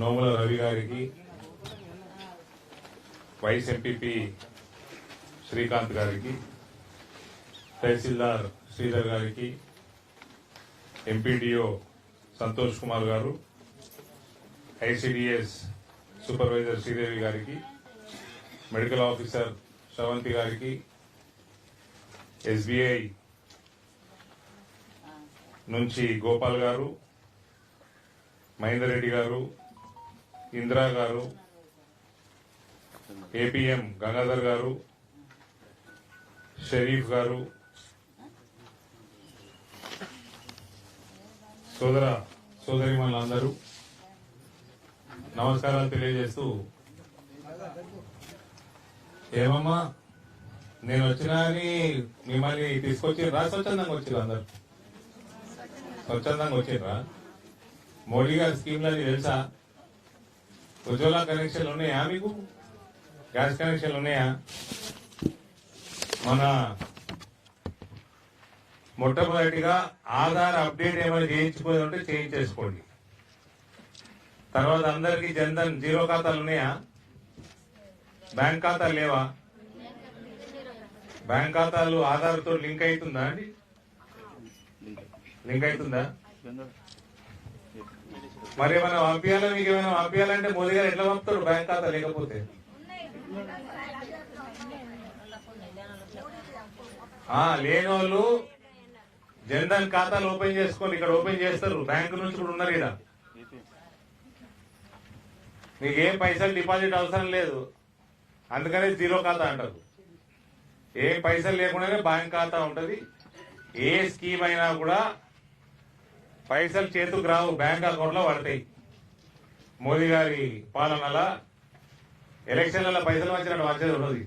నోముల రవి గారికి, vice MPP Srikanth గారికి, తహసీల్దార్ శ్రీధర్ గారికి, ఎంపీడీఓ సంతోష్ కుమార్ గారు, ఐసిడిఎస్ సూపర్వైజర్ శ్రీదేవి గారికి, మెడికల్ ఆఫీసర్ శ్రవంతి గారికి, ఎస్బీఐ నుంచి గోపాల్ గారు, మహేందర్ రెడ్డి గారు, ఇందిరా గారు, ఏపీఎం గంగాధర్ గారు, షరీఫ్ గారు, సోదరిమణులందరూ నమస్కారాలు తెలియజేస్తూ, ఏమమ్మా నేను వచ్చినా అని మిమ్మల్ని తీసుకొచ్చిర్రా? స్వచ్ఛందంగా వచ్చిర్రు? అందరు స్వచ్ఛందంగా వచ్చిర్రా? మోడీ గారి స్కీమ్లని తెలుసా? ఉజ్వల కనెక్షన్లు ఉన్నాయా? మీకు గ్యాస్ కనెక్షన్లు ఉన్నాయా? మన మొట్టమొదటిగా ఆధార్ అప్డేట్ ఏమైనా చేయించుకునేది ఉంటే చేయించేసుకోండి. తర్వాత అందరికీ జన్ధన్ జీరో ఖాతాలు ఉన్నాయా? బ్యాంక్ ఖాతాలు లేవా? బ్యాంక్ ఖాతాలు ఆధార్ తో లింక్ అవుతుందా అండి? లింక్ అవుతుందా? మరి ఏమైనా పంపించాలా? మీకు ఏమైనా పంపించాలంటే మోదీ గారు ఎట్లా పంపుతారు బ్యాంక్ ఖాతా లేకపోతే? లేని వాళ్ళు జన్ధన్ ఖాతాలు ఓపెన్ చేసుకోండి. ఇక్కడ ఓపెన్ చేస్తారు, బ్యాంకు నుంచి కూడా ఉన్నారు. ఇక్కడ మీకు ఏం పైసలు డిపాజిట్ అవసరం లేదు, అందుకనే జీరో ఖాతా అంటారు. ఏం పైసలు లేకుండానే బ్యాంక్ ఖాతా ఉంటది. ఏ స్కీమ్ అయినా కూడా పైసలు చేతుకు రావు, బ్యాంక్ అకౌంట్ లో పడతాయి. మోదీ గారి పాలనల ఎలక్షన్లలో పైసలు వచ్చినట్టు వచ్చేది ఉండదు.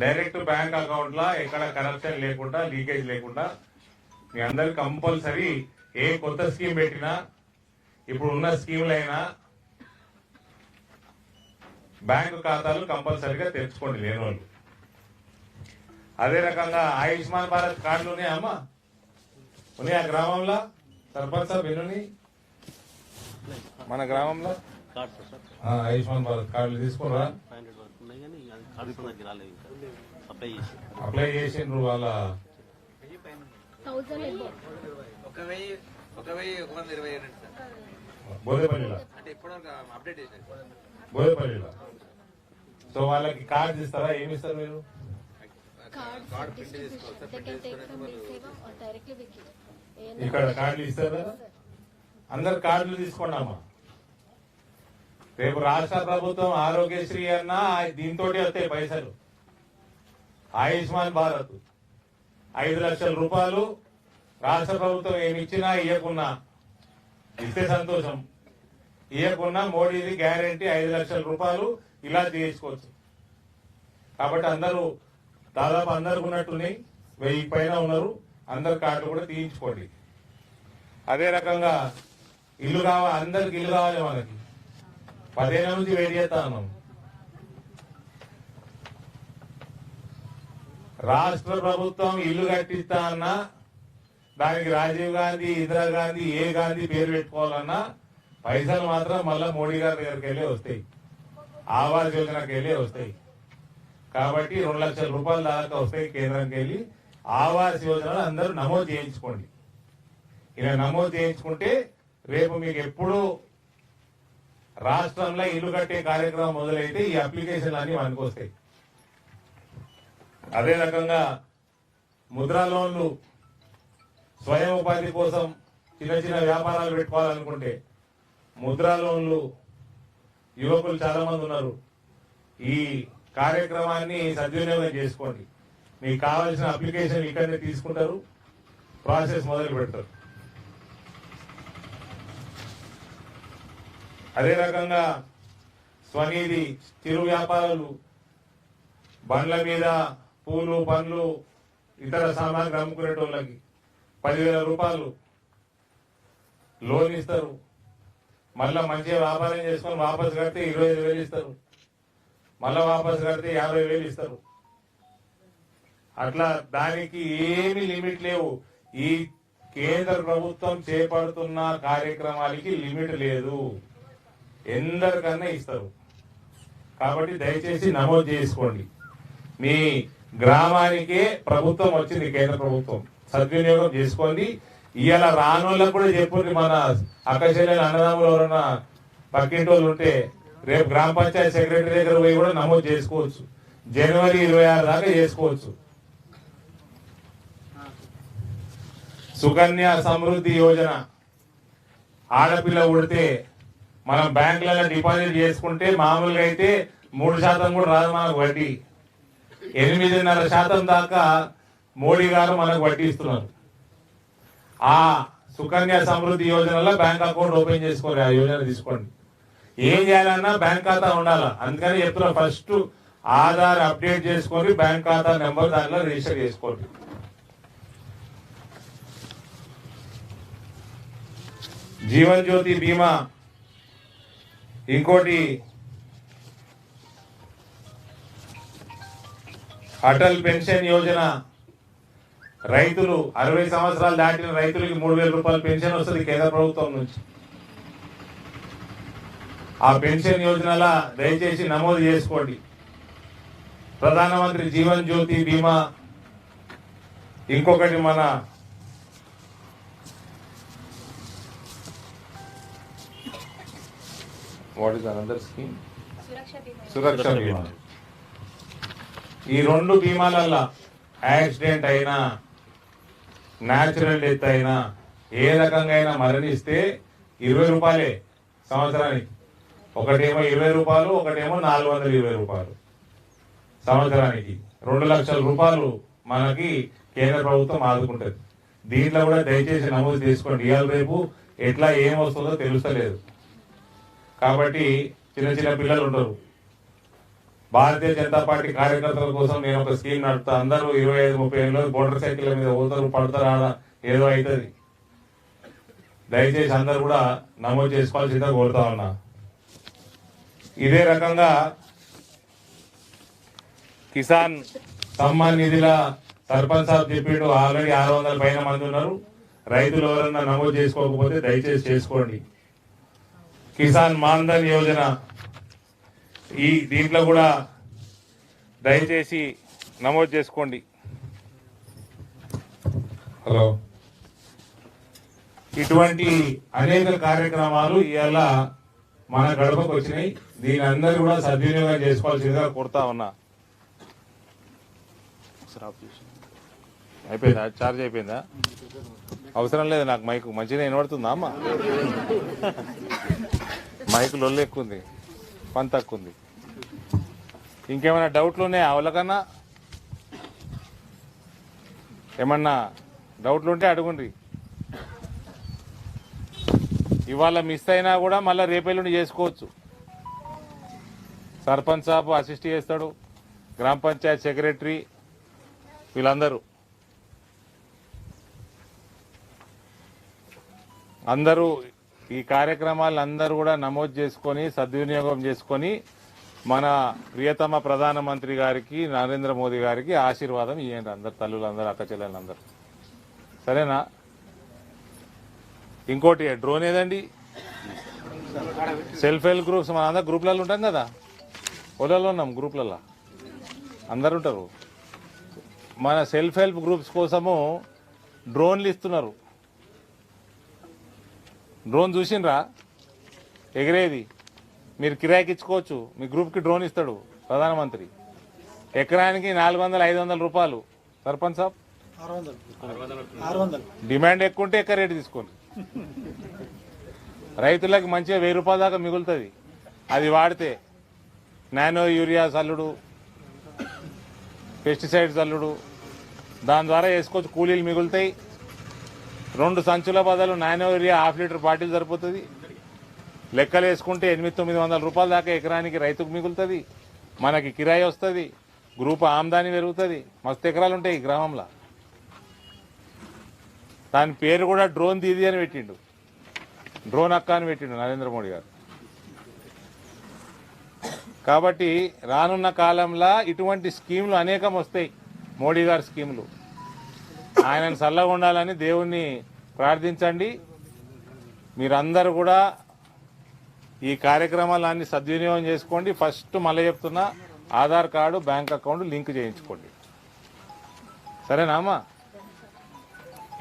డైరెక్ట్ బ్యాంక్ అకౌంట్ లా ఎక్కడ కరప్షన్ లేకుండా, లీకేజ్ లేకుండా మీ అందరికి కంపల్సరీ ఏ కొత్త స్కీమ్ పెట్టినా, ఇప్పుడు ఉన్న స్కీములైనా బ్యాంకు ఖాతాలు కంపల్సరీగా తెచ్చుకోండి లేని వాళ్ళు. అదే రకంగా ఆయుష్మాన్ భారత్ కార్డులు ఉన్నాయా అమ్మా? ఉన్నాయా గ్రామంలో? సర్పంచ్ సార్ ఎన్ని మన గ్రామంలో ఆయుష్మాన్ భారత్ కార్డులు తీసుకురా? అప్లై చేసిండ్రు వాళ్ళ బోదేపల్లిలో. బోదేపల్లిలో. సో వాళ్ళకి కార్డు ఇస్తారా? ఏమి ఇస్తారు మీరు? ఇక్కడ కార్డులు ఇస్తారు కదా, అందరు కార్డులు తీసుకోండి అమ్మా. రేపు రాష్ట్ర ప్రభుత్వం ఆరోగ్యశ్రీ అన్నా దీంతో వస్తాయి పైసలు. ఆయుష్మాన్ భారత్ 5 లక్షల రూపాయలు రాష్ట్ర ప్రభుత్వం ఏమి ఇచ్చినా ఇవ్వకున్నా, ఇస్తే సంతోషం, ఇవ్వకున్నా మోడీది గ్యారంటీ 5 లక్షల రూపాయలు ఇలా తీసుకోవచ్చు. కాబట్టి అందరూ దాదాపు అందరికి ఉన్నట్టున్నాయి, 1000 పైన ఉన్నారు. అందరు కార్డులు కూడా తీయించుకోండి. అదే రకంగా ఇల్లు కావాలి, అందరికి ఇల్లు కావాలి. మనకి 10 ఏళ్ల నుంచి వెయిట్ చేస్తా ఉన్నాం. రాష్ట్ర ప్రభుత్వం ఇల్లు కట్టిస్తా అన్నా దానికి రాజీవ్ గాంధీ, ఇందిరాగాంధీ, ఏ గాంధీ పేరు పెట్టుకోవాలన్నా పైసలు మాత్రం మళ్ళా మోడీ గారి దగ్గరికి వెళ్ళి వస్తాయి, ఆవాస్ యోజనకి వెళ్ళి వస్తాయి. కాబట్టి 2 లక్షల రూపాయల దాకా వస్తాయి కేంద్రానికి వెళ్ళి. ఆవాస్ యోజనలు అందరూ నమోదు చేయించుకోండి. ఇలా నమోదు చేయించుకుంటే రేపు మీకు ఎప్పుడు రాష్ట్రంలో ఇల్లు కట్టే కార్యక్రమం మొదలైతే ఈ అప్లికేషన్లు అన్ని మనకు వస్తాయి. అదే రకంగా ముద్రా లోన్లు, స్వయం ఉపాధి కోసం చిన్న చిన్న వ్యాపారాలు పెట్టుకోవాలనుకుంటే ముద్రా లోన్లు, యువకులు చాలా మంది ఉన్నారు. ఈ కార్యక్రమాన్ని సద్వినియోగం చేసుకోండి. మీకు కావాల్సిన అప్లికేషన్ ఇక్కడనే తీసుకుంటారు, ప్రాసెస్ మొదలు పెడతారు. అదే రకంగా స్వనిధి చిరు వ్యాపారాలు, బండ్ల మీద పూలు, పండ్లు, ఇతర సామాగ్రి అమ్ముకునేటోళ్ళకి 10,000 రూపాయలు లోన్ ఇస్తారు. మళ్ళా మంచిగా వ్యాపారం చేసుకొని వాపసు కడితే 25,000 ఇస్తారు. మళ్ళా వాపసు కడితే 50,000 ఇస్తారు. అట్లా దానికి ఏమి లిమిట్ లేవు. ఈ కేంద్ర ప్రభుత్వం చేపడుతున్న కార్యక్రమాలకి లిమిట్ లేదు, ఎందరికన్నా ఇస్తారు. కాబట్టి దయచేసి నమోదు చేసుకోండి. మీ గ్రామానికే ప్రభుత్వం వచ్చింది, కేంద్ర ప్రభుత్వం, సద్వినియోగం చేసుకోండి. ఇవాళ రానోళ్ళకు కూడా చెప్పుంది, మన అక్కచెల్లెలు అన్నదమ్ములు ఎవరన్నా పక్కింటి వాళ్ళు ఉంటే రేపు గ్రామ పంచాయతీ సెక్రటరీ దగ్గర పోయి కూడా నమోదు చేసుకోవచ్చు. జనవరి 26 దాకా చేసుకోవచ్చు. సుకన్య సమృద్ధి యోజన, ఆడపిల్ల ఉడితే మనం బ్యాంకులలో డిపాజిట్ చేసుకుంటే మామూలుగా అయితే 3% కూడా రాదు మనకు వడ్డీ. 8.5% దాకా మోడీ గారు మనకు వడ్డీ ఇస్తున్నారు. ఆ సుకన్య సమృద్ధి యోజనలో బ్యాంక్ అకౌంట్ ఓపెన్ చేసుకోండి, ఆ యోజన తీసుకోండి. ఏం చేయాలన్నా బ్యాంక్ ఖాతా ఉండాలి. అందుకని చెప్తున్నా, ఫస్ట్ ఆధార్ అప్డేట్ చేసుకొని బ్యాంక్ ఖాతా నెంబర్ దానిలో రిజిస్టర్ చేసుకోండి. జీవన్ జ్యోతి బీమా, ఇంకోటి అటల్ పెన్షన్ యోజన. రైతులు 60 సంవత్సరాలు దాటిన రైతులకి 3,000 రూపాయల పెన్షన్ వస్తుంది కేంద్ర ప్రభుత్వం నుంచి. ఆ పెన్షన్ యోజనల దయచేసి నమోదు చేసుకోండి. ప్రధానమంత్రి జీవన్ జ్యోతి బీమా, ఇంకొకటి మన వాట్ ఇస్ అనదర్ స్కీమ్, సురక్ష బీమా. ఈ 2 బీమాలల్లో యాక్సిడెంట్ అయినా, న్యాచురల్ డెత్ అయినా, ఏ రకంగా అయినా మరణిస్తే 20 రూపాయలే సంవత్సరానికి. ఒకటేమో 20 రూపాయలు, ఒకటేమో 420 రూపాయలు సంవత్సరానికి. 2 లక్షల రూపాయలు మనకి కేంద్ర ప్రభుత్వం ఆదుకుంటుంది. దీంట్లో కూడా దయచేసి నమోదు చేసుకోండి. ఇవాళ రేపు ఎట్లా ఏమొస్తుందో తెలుస్తలేదు. కాబట్టి చిన్న చిన్న పిల్లలు ఉండరు. భారతీయ జనతా పార్టీ కార్యకర్తల కోసం నేను ఒక స్కీమ్ నడుపుతా. అందరూ 25-30 ఏళ్ళు మోటార్ సైకిల్ మీద పోతారు, పడతారు, ఆడ ఏదో అవుతుంది. దయచేసి అందరు కూడా నమోదు చేసుకోవాల్సిందిగా కోరుతా ఉన్నా. ఇదే రకంగా కిసాన్ సమ్మాన్ నిధిల సర్పంచ్ సాబ్ చెప్పిండు, ఆల్రెడీ 600 పైన మంది ఉన్నారు. రైతులు ఎవరన్నా నమోదు చేసుకోకపోతే దయచేసి చేసుకోండి. కిసాన్ మాన్ధన్ యోజన, ఈ దీంట్లో కూడా దయచేసి నమోదు చేసుకోండి. హలో, ఇటువంటి అనేక కార్యక్రమాలు ఇవాళ మన గడపకు వచ్చినాయి. దీని అందరూ కూడా సద్వినియోగం చేసుకోవాల్సిందిగా కోరుతా ఉన్నా. అయిపోయిందా? ఛార్జ్ అయిపోయిందా? అవసరం లేదు నాకు మైకు. మంచిగా వినబడుతుందా అమ్మా? మైకు లొల్లు ఎక్కువ ఉంది, పని తక్కువ ఉంది. ఇంకేమైనా డౌట్లు ఉన్నాయా వాళ్ళకన్నా? ఏమన్నా డౌట్లు ఉంటే అడుగుండ్రి. ఇవాళ మిస్ అయినా కూడా మళ్ళీ రేపెల్లుండి చేసుకోవచ్చు. సర్పంచ్ సాబ్ అసిస్ట్ చేస్తాడు, గ్రామ పంచాయత్ సెక్రటరీ, వీళ్ళందరూ అందరూ ఈ కార్యక్రమాలు అందరూ కూడా నమోదు చేసుకొని సద్వినియోగం చేసుకొని మన ప్రియతమ ప్రధానమంత్రి గారికి, నరేంద్ర మోదీ గారికి ఆశీర్వాదం ఇవ్వండి. అందరు తల్లులందరూ, అక్క చెల్లెలందరూ, సరేనా? ఇంకోటి డ్రోన్ ఏదండి, సెల్ఫ్ హెల్ప్ గ్రూప్స్, మన అందరు గ్రూప్లలో ఉంటాం కదా, ఓలలో ఉన్నాం, గ్రూప్లలో అందరు ఉంటారు. మన సెల్ఫ్ హెల్ప్ గ్రూప్స్ కోసము డ్రోన్లు ఇస్తున్నారు. డ్రోన్ చూసిండ్రా? ఎగిరేది మీరు కిరాయికి ఇచ్చుకోవచ్చు. మీ గ్రూప్కి డ్రోన్ ఇస్తాడు ప్రధానమంత్రి. ఎకరానికి 400-500 రూపాయలు. సర్పంచ్ సాబ్ 600. డిమాండ్ ఎక్కువ ఉంటే ఎక్కువ రేటు తీసుకోండి. రైతులకు మంచిగా 1000 రూపాయల దాకా మిగులుతుంది. అది వాడితే నానో యూరియా చల్లుడు, పెస్టిసైడ్స్ చల్లుడు, దాని ద్వారా వేసుకోవచ్చు. కూలీలు మిగులుతాయి. 2 సంచుల బదులు నానో యూరియా 1/2 లీటర్ బాటిల్ సరిపోతుంది. లెక్కలు వేసుకుంటే 800-900 రూపాయల దాకా ఎకరానికి రైతుకు మిగులుతుంది. మనకి కిరాయి వస్తుంది, గ్రూప్ ఆమ్దాని పెరుగుతుంది. మస్తు ఎకరాలు ఉంటాయి ఈ గ్రామంలో. దాని పేరు కూడా డ్రోన్ దీది అని పెట్టిండు, డ్రోన్ అక్క అని పెట్టిండు నరేంద్ర మోడీ గారు. కాబట్టి రానున్న కాలంలో ఇటువంటి స్కీములు అనేకం వస్తాయి. మోడీ గారి స్కీములు. ఆయనను చల్లగా ఉండాలని దేవుణ్ణి ప్రార్థించండి. మీరందరూ కూడా ఈ కార్యక్రమాలన్నీ సద్వినియోగం చేసుకోండి. ఫస్ట్ మళ్ళీ చెప్తున్నా, Aadhaar card bank account link చేయించుకోండి. సరేనా అమ్మా?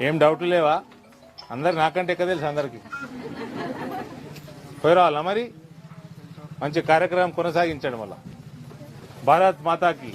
ఏం డౌట్ లేవా? అందరు నాకంటే ఎక్కువ తెలుసు అందరికీ. పోయి రావాలా మరి? మంచి కార్యక్రమం కొనసాగించండి. మళ్ళా భారత్ మాతాకి.